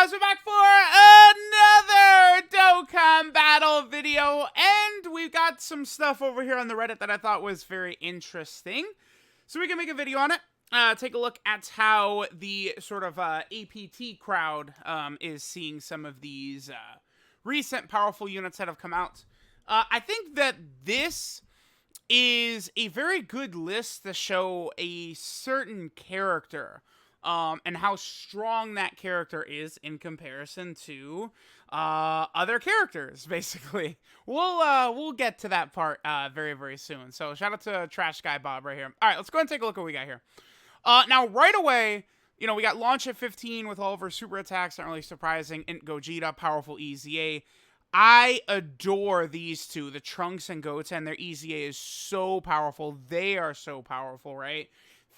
guys, we're back for another Dokkan battle video, and we've got some stuff over here on the Reddit that I thought was very interesting, so we can make a video on it. Take a look at how the sort of APT crowd is seeing some of these recent powerful units that have come out. I think that this is a very good list to show a certain character and how strong that character is in comparison to other characters, basically. We'll get to that part very, very soon. So shout out to Trash Guy Bob right here. All right, let's go ahead and take a look at what we got here. Now, right away, you know, we got launch at 15 with all of our super attacks. Not really surprising. Int Gogeta, powerful EZA. I adore these two, the Trunks and Goten. Their EZA is so powerful. They are so powerful, right?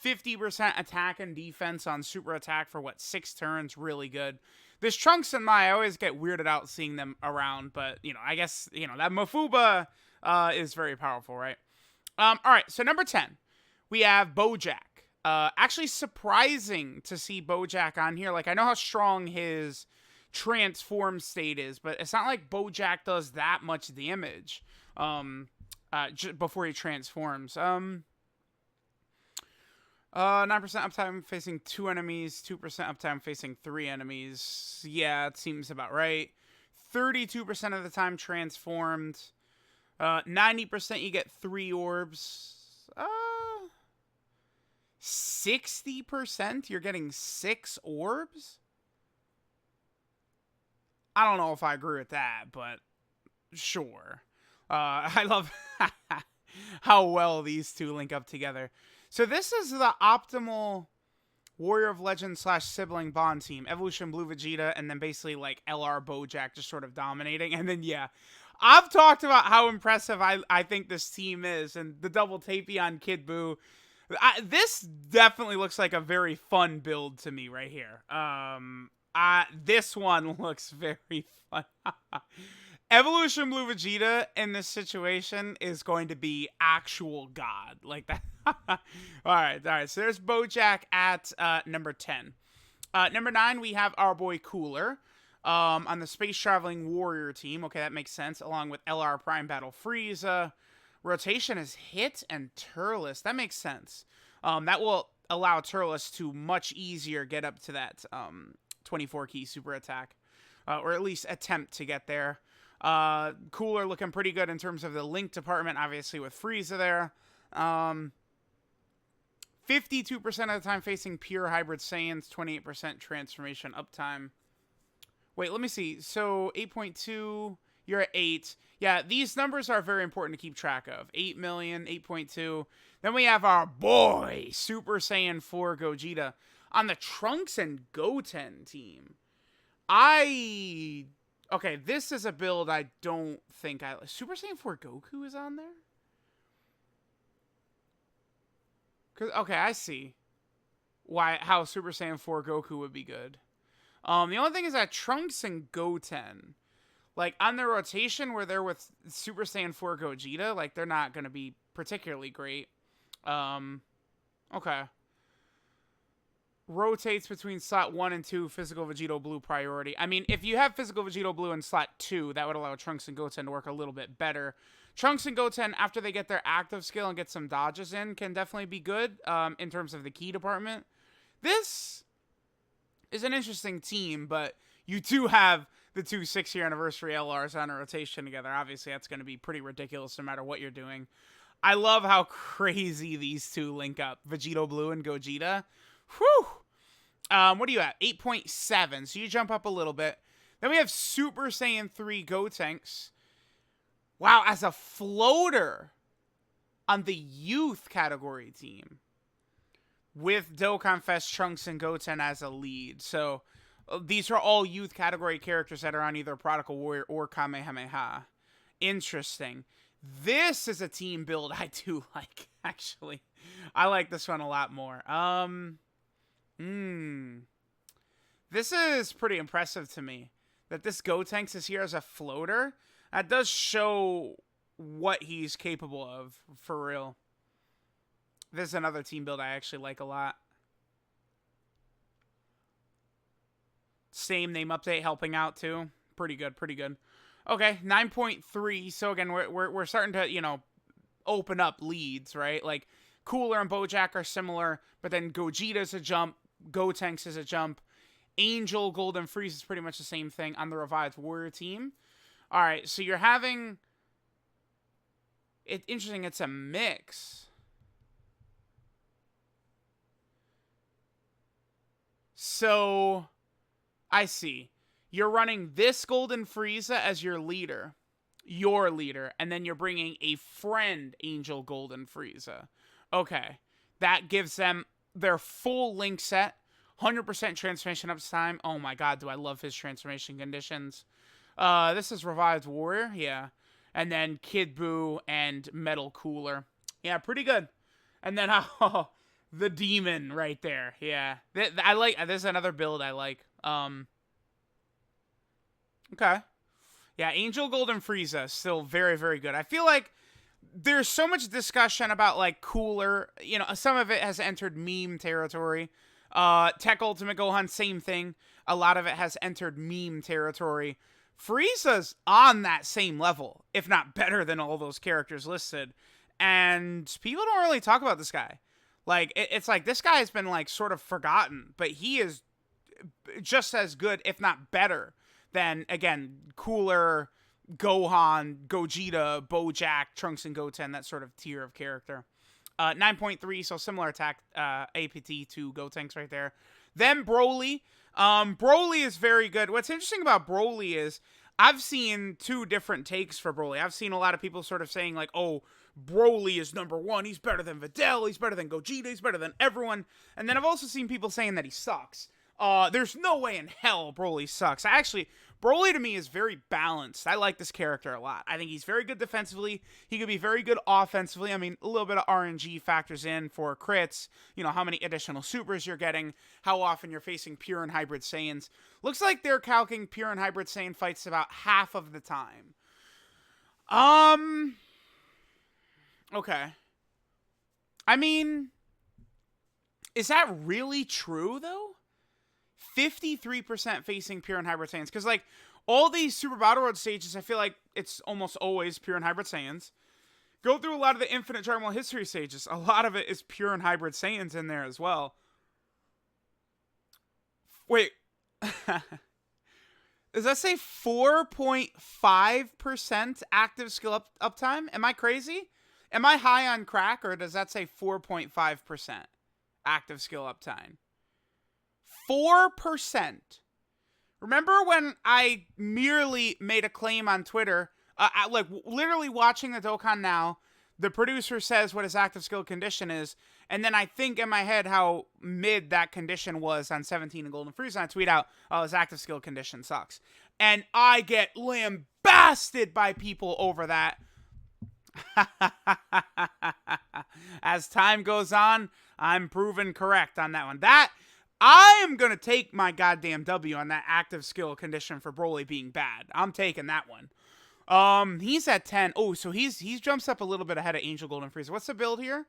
50% attack and defense on super attack for, 6 turns? Really good. This Trunks and Mai, I always get weirded out seeing them around, but, you know, I guess, you know, that Mafuba is very powerful, right? All right, so number 10, we have Bojack. Actually surprising to see Bojack on here. Like, I know how strong his transform state is, but it's not like Bojack does that much damage before he transforms. 9% uptime facing 2 enemies, 2% uptime facing 3 enemies. Yeah, it seems about right. 32% of the time transformed. 90% you get 3 orbs. 60% you're getting 6 orbs? I don't know if I agree with that, but sure. I love how well these two link up together. So this is the optimal Warrior of Legend / sibling bond team. Evolution Blue Vegeta, and then basically like LR Bojack just sort of dominating. And then, yeah, I've talked about how impressive I think this team is. And the double Tapion Kid Buu. This definitely looks like a very fun build to me right here. This one looks very fun. Evolution Blue Vegeta in this situation is going to be actual god. Like that. Alright. So there's Bojack at number 10. Number 9, we have our boy Cooler on the Space Traveling Warrior team. Okay, that makes sense. Along with LR Prime Battle Frieza. Rotation is Hit and Turles. That makes sense. That will allow Turles to much easier get up to that 24 key super attack. Or at least attempt to get there. Cooler looking pretty good in terms of the link department, obviously with Frieza there. 52% of the time facing pure hybrid Saiyans, 28% transformation uptime. Wait, let me see. So 8.2, you're at 8. Yeah, these numbers are very important to keep track of. 8 million, 8.2. Then we have our boy, Super Saiyan 4 Gogeta on the Trunks and Goten team. Okay, this is a build I don't think Super Saiyan 4 Goku is on there? Okay, I see how Super Saiyan 4 Goku would be good. The only thing is that Trunks and Goten, like, on their rotation where they're with Super Saiyan 4 Gogeta, like, they're not going to be particularly great. Okay. Rotates between slot 1 and 2, Physical Vegito Blue priority. I mean, if you have Physical Vegito Blue in slot 2, that would allow Trunks and Goten to work a little bit better. Trunks and Goten, after they get their active skill and get some dodges in, can definitely be good in terms of the key department. This is an interesting team, but you do have the 2 6-year anniversary LRs on a rotation together. Obviously, that's going to be pretty ridiculous no matter what you're doing. I love how crazy these two link up. Vegito Blue and Gogeta. Whew! What are you at? 8.7. So you jump up a little bit. Then we have Super Saiyan 3 Gotenks. Wow, as a floater on the youth category team. With Dokkan Fest, Trunks, and Goten as a lead. So these are all youth category characters that are on either Prodigal Warrior or Kamehameha. Interesting. This is a team build I do like, actually. I like this one a lot more. This is pretty impressive to me. That this Gotenks is here as a floater. That does show what he's capable of, for real. This is another team build I actually like a lot. same name update helping out too. Pretty good, pretty good. Okay, 9.3. So again, we're starting to, you know, open up leads, right? Like Cooler and Bojack are similar, but then Gogeta's a jump, Gotenks is a jump. Angel, Golden Frieza is pretty much the same thing on the Revived Warrior team. All right, so you're having it interesting. It's a mix. So I see. You're running this Golden Frieza as your leader, and then you're bringing a friend Angel Golden Frieza. Okay, that gives them their full link set. 100% transformation uptime. Oh my god, do I love his transformation conditions. This is Revived Warrior, yeah. And then Kid Buu and Metal Cooler. Yeah, pretty good. And then, oh, the Demon right there, yeah. I like, this is another build I like. Okay. Yeah, Angel Golden Frieza, still very, very good. I feel like there's so much discussion about, like, Cooler. You know, some of it has entered meme territory. Tech Ultimate Gohan, same thing. A lot of it has entered meme territory. Frieza's on that same level, if not better than all those characters listed. And people don't really talk about this guy. Like, it's like, this guy has been, like, sort of forgotten, but he is just as good, if not better, than, again, Cooler, Gohan, Gogeta, Bojack, Trunks, and Goten, that sort of tier of character. 9.3, so similar attack APT to Gotenks right there. Then Broly. Broly is very good. What's interesting about Broly is I've seen two different takes for Broly. I've seen a lot of people sort of saying like, oh, Broly is #1. He's better than Videl. He's better than Gogeta. He's better than everyone. And then I've also seen people saying that he sucks. There's no way in hell Broly sucks. Broly to me is very balanced. I like this character a lot. I think he's very good defensively. He could be very good offensively. I mean, a little bit of RNG factors in for crits. You know, how many additional supers you're getting. How often you're facing pure and hybrid Saiyans. Looks like they're calcing pure and hybrid Saiyan fights about half of the time. Okay. I mean, is that really true, though? 53% facing pure and hybrid Saiyans. Because, like, all these Super Battle Road stages, I feel like it's almost always pure and hybrid Saiyans. Go through a lot of the Infinite Dragon Ball History stages. A lot of it is pure and hybrid Saiyans in there as well. Wait. Does that say 4.5% active skill uptime? Am I crazy? Am I high on crack, or does that say 4.5% active skill uptime? 4%. Remember when I merely made a claim on Twitter, like literally watching the Dokkan now, the producer says what his active skill condition is, and then I think in my head how mid that condition was on 17 and Golden Frieza, and I tweet out, oh, his active skill condition sucks. And I get lambasted by people over that. As time goes on, I'm proven correct on that one. I am going to take my goddamn W on that active skill condition for Broly being bad. I'm taking that one. He's at 10. Oh, so he's jumps up a little bit ahead of Angel Golden Frieza. What's the build here?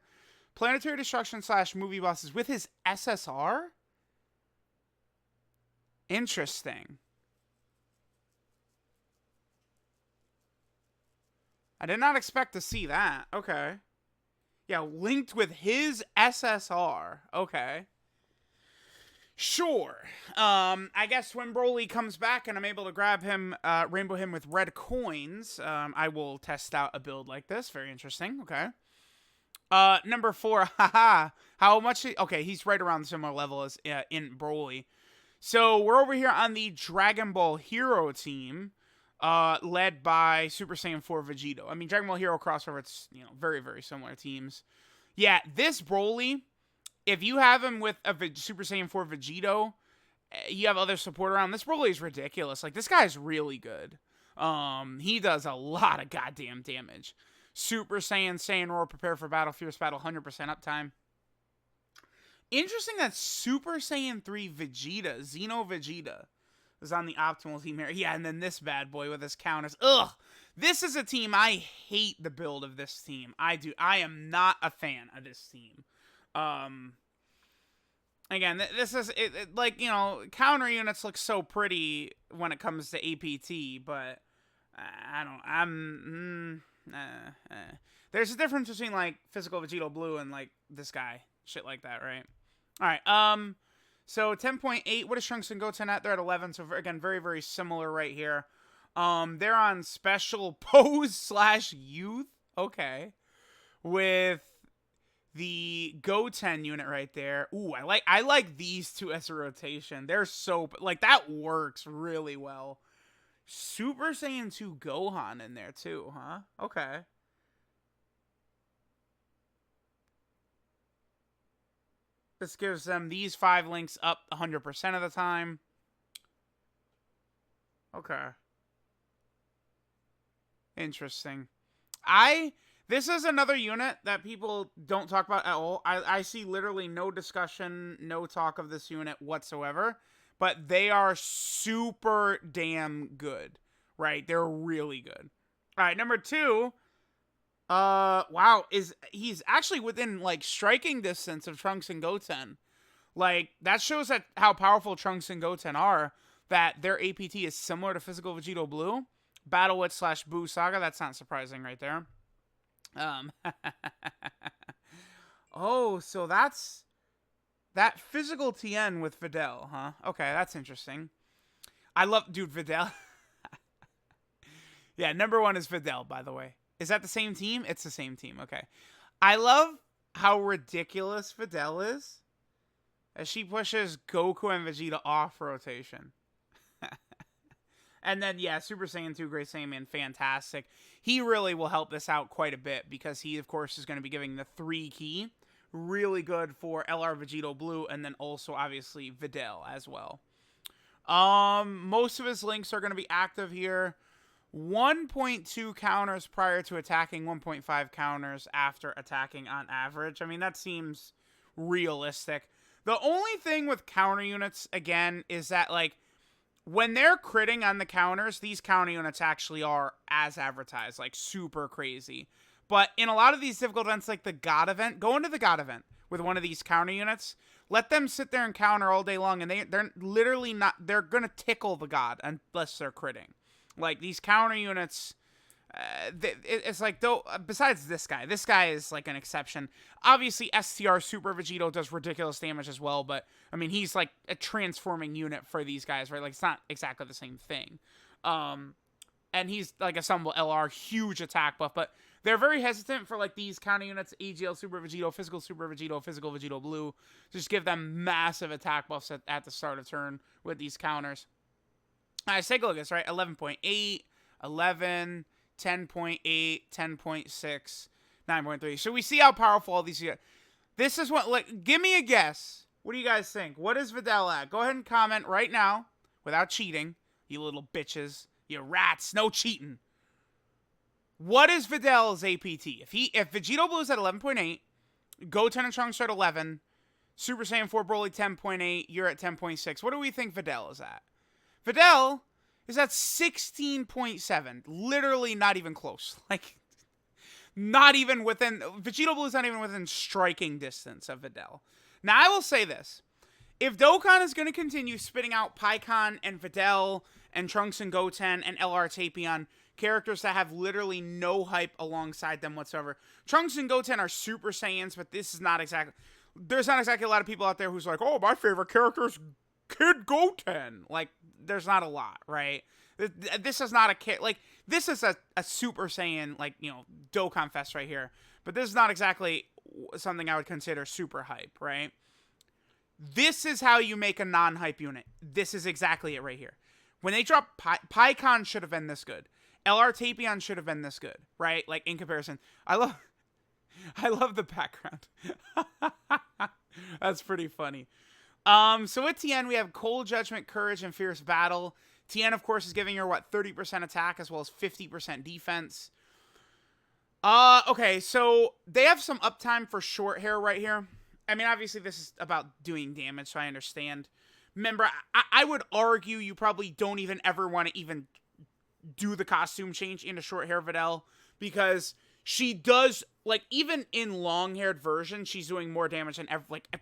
Planetary Destruction / movie bosses with his SSR? Interesting. I did not expect to see that. Okay. Yeah, linked with his SSR. Okay. Sure. I guess when Broly comes back and I'm able to grab him, rainbow him with red coins, I will test out a build like this. Very interesting. Okay. Number 4. Haha. How much? Okay, he's right around the similar level as in Broly. So we're over here on the Dragon Ball Hero team, led by Super Saiyan 4 Vegito. I mean, Dragon Ball Hero crossover, it's, you know, very, very similar teams. Yeah, this Broly, if you have him with a Super Saiyan 4 Vegito, you have other support around, this Broly is ridiculous. Like, this guy's really good. He does a lot of goddamn damage. Super Saiyan, Saiyan Roar, prepare for battle, fierce battle, 100% uptime. Interesting that Super Saiyan 3 Vegeta, Xeno Vegeta, is on the optimal team here. Yeah, and then this bad boy with his counters. Ugh! This is a team, I hate the build of this team. I am not a fan of this team. Again, this is, like, you know, counter units look so pretty when it comes to APT, but there's a difference between, like, physical Vegito Blue and, like, this guy. Shit like that, right? Alright, so 10.8, what is Trunks and Goten at? They're at 11, so again, very, very similar right here. They're on special pose / youth, okay, with the Goten unit right there. Ooh, I like these two as a rotation. They're so, like, that works really well. Super Saiyan 2 Gohan in there too, huh? Okay. This gives them these 5 links up 100% of the time. Okay. Interesting. This is another unit that people don't talk about at all. I see literally no discussion, no talk of this unit whatsoever. But they are super damn good, right? They're really good. All right, number 2. Wow, he's actually within, like, striking distance of Trunks and Goten. Like, that shows that how powerful Trunks and Goten are, that their APT is similar to physical Vegito Blue. Battle Witch / Boo Saga, that's not surprising right there. Oh, so that's that physical Tien with Videl, huh? Okay, that's interesting. I love, dude, Videl. Yeah, number 1 is Videl, by the way. Is that the same team? It's the same team, okay. I love how ridiculous Videl is as she pushes Goku and Vegeta off rotation. And then, yeah, Super Saiyan 2, Great Saiyan, fantastic. He really will help this out quite a bit because he, of course, is going to be giving the 3 key. Really good for LR Vegito Blue, and then also, obviously, Videl as well. Most of his links are going to be active here. 1.2 counters prior to attacking, 1.5 counters after attacking on average. I mean, that seems realistic. The only thing with counter units, again, is that, like, when they're critting on the counters, these counter units actually are as advertised, like, super crazy. But in a lot of these difficult events, like the God event, go into the God event with one of these counter units. Let them sit there and counter all day long, and they're literally not, they're going to tickle the God unless they're critting. Like, these counter units, it's like, though, besides this guy is, like, an exception. Obviously, STR Super Vegito does ridiculous damage as well, but, I mean, he's, like, a transforming unit for these guys, right? Like, it's not exactly the same thing. And he's, like, a Assemble LR, huge attack buff, but they're very hesitant for, like, these counter units, AGL Super Vegito, Physical Super Vegito, Physical Vegito Blue, just give them massive attack buffs at the start of turn with these counters. All right, let's take a look at this, right? 11.8, 11, 10.8, 10.6, 9.3. So we see how powerful all these are. This is what, like, give me a guess. What do you guys think? What is Videl at? Go ahead and comment right now without cheating, you little bitches. You rats, no cheating. What is Videl's APT? If Vegito Blue is at 11.8, Goten and Trunks are at 11, Super Saiyan 4 Broly 10.8, you're at 10.6. What do we think Videl is at? Videl is at 16.7. Literally not even close. Like, not even within, Vegito Blue is not even within striking distance of Videl. Now, I will say this. If Dokkan is going to continue spitting out Pikkon and Videl and Trunks and Goten and LR Tapion, characters that have literally no hype alongside them whatsoever. Trunks and Goten are Super Saiyans, but this is not exactly... There's not exactly a lot of people out there who's like, oh, my favorite character is Kid Goten. Like, there's not a lot, right? This is not a... Like, this is a Super Saiyan, like, you know, Dokkan Fest right here. But this is not exactly something I would consider super hype, right? This is how you make a non-hype unit. This is exactly it right here. When they drop Pikkon should have been this good. LR Tapion should have been this good, right? Like, in comparison. I love the background. That's pretty funny. So with Tien, we have Cold Judgment, Courage, and Fierce Battle. Tien, of course, is giving her, 30% attack as well as 50% defense. Okay, so they have some uptime for short hair right here. I mean, obviously, this is about doing damage, so I understand. Remember, I would argue you probably don't even ever want to even do the costume change into short hair Videl, because she does, like, even in long-haired version, she's doing more damage than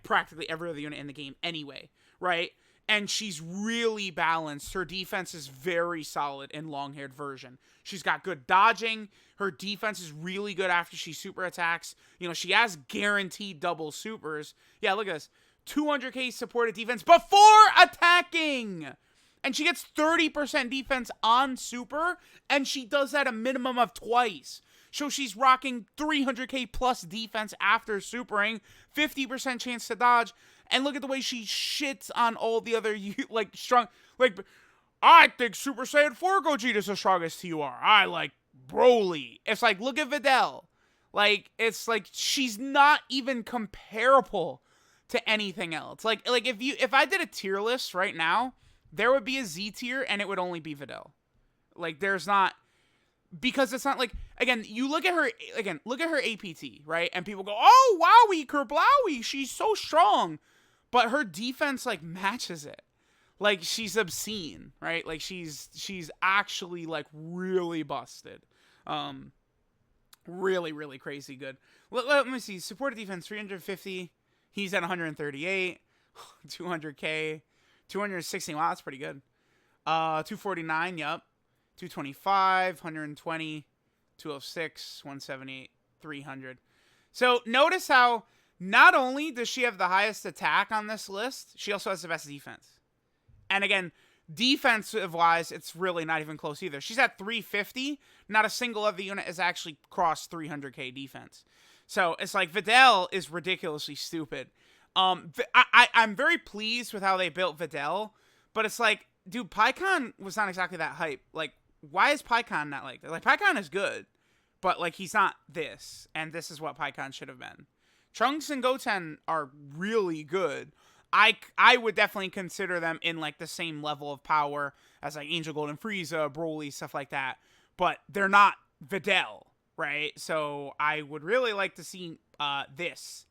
practically every other unit in the game anyway, right? And she's really balanced. Her defense is very solid in long-haired version. She's got good dodging. Her defense is really good after she super attacks. You know, she has guaranteed double supers. Yeah, look at this. 200k supported defense before attacking! And she gets 30% defense on super, and she does that a minimum of twice. So she's rocking 300k plus defense after supering, 50% chance to dodge, and look at the way she shits on all the other, like, strong, like, I think Super Saiyan 4 Gogeta's the strongest TUR. I like Broly. It's like, look at Videl. Like, it's like, she's not even comparable to anything else. Like if I did a tier list right now, there would be a Z tier, and it would only be Videl. Like, there's not, because it's not like, again, you look at her APT, right? And people go, oh, wowie, Kerblowie, she's so strong. But her defense, like, matches it. Like, she's obscene, right? Like, she's actually, like, really busted. Really, really crazy good. Let me see. Supported defense, 350. He's at 138. 200k. 260. Wow, that's pretty good. 249, yep. 225, 120, 206, 178, 300. So notice how not only does she have the highest attack on this list, she also has the best defense. And again, defensive-wise, it's really not even close either. She's at 350. Not a single other unit has actually crossed 300k defense. So it's like Videl is ridiculously stupid. I'm very pleased with how they built Videl, but it's like, dude, Pikkon was not exactly that hype. Like, why is Pikkon not like that? Like, Pikkon is good, but, like, he's not this, and this is what Pikkon should have been. Trunks and Goten are really good. I would definitely consider them in, like, the same level of power as, like, Angel Gold and Frieza, Broly, stuff like that, but they're not Videl, right? So I would really like to see this.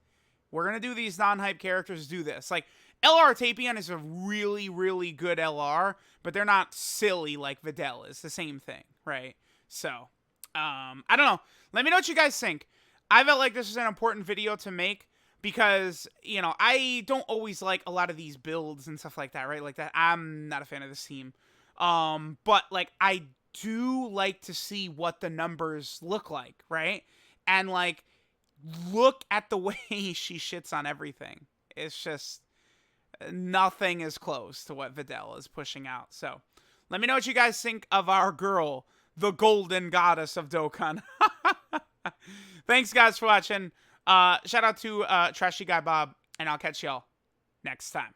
We're going to do these non-hype characters do this. Like, LR Tapion is a really, really good LR, but they're not silly like Videl is. The same thing, right? So, I don't know. Let me know what you guys think. I felt like this was an important video to make because, you know, I don't always like a lot of these builds and stuff like that, right? Like that, I'm not a fan of this team. But, like, I do like to see what the numbers look like, right? And, like, look at the way she shits on everything. It's just, nothing is close to what Videl is pushing out. So, let me know what you guys think of our girl, the golden goddess of Dokkan. Thanks, guys, for watching. Shout out to Trashy Guy Bob, and I'll catch y'all next time.